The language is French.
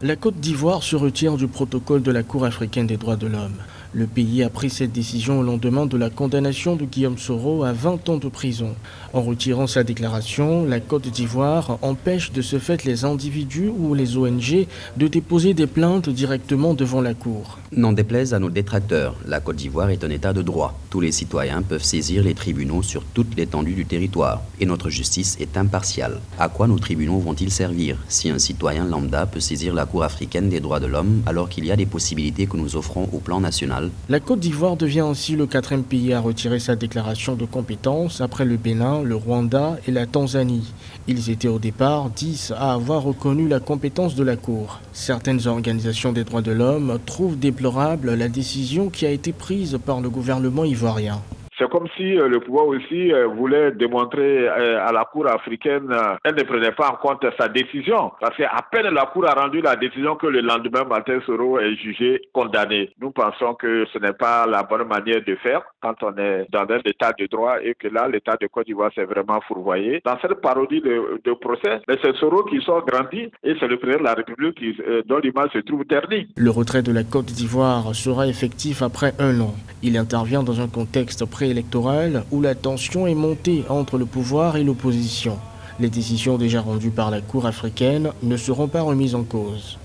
La Côte d'Ivoire se retire du protocole de la Cour africaine des droits de l'homme. Le pays a pris cette décision au lendemain de la condamnation de Guillaume Soro à 20 ans de prison. En retirant sa déclaration, la Côte d'Ivoire empêche de ce fait les individus ou les ONG de déposer des plaintes directement devant la Cour. N'en déplaise à nos détracteurs, la Côte d'Ivoire est un état de droit. Tous les citoyens peuvent saisir les tribunaux sur toute l'étendue du territoire. Et notre justice est impartiale. À quoi nos tribunaux vont-ils servir si un citoyen lambda peut saisir la Cour africaine des droits de l'homme alors qu'il y a des possibilités que nous offrons au plan national? La Côte d'Ivoire devient ainsi le 4e pays à retirer sa déclaration de compétence après le Bénin, le Rwanda et la Tanzanie. Ils étaient au départ 10 à avoir reconnu la compétence de la Cour. Certaines organisations des droits de l'homme trouvent déplorable la décision qui a été prise par le gouvernement ivoirien. C'est comme si le pouvoir aussi voulait démontrer à la Cour africaine qu'elle ne prenait pas en compte sa décision. Parce qu'à peine la Cour a rendu la décision que le lendemain matin, Soro est jugé condamné. Nous pensons que ce n'est pas la bonne manière de faire quand on est dans un état de droit et que là, l'état de Côte d'Ivoire s'est vraiment fourvoyé. Dans cette parodie de procès, mais c'est Soro qui sort grandi et c'est le président de la République dont l'image se trouve ternie. Le retrait de la Côte d'Ivoire sera effectif après 1 an. Il intervient dans un contexte préélectoral où la tension est montée entre le pouvoir et l'opposition. Les décisions déjà rendues par la Cour africaine ne seront pas remises en cause.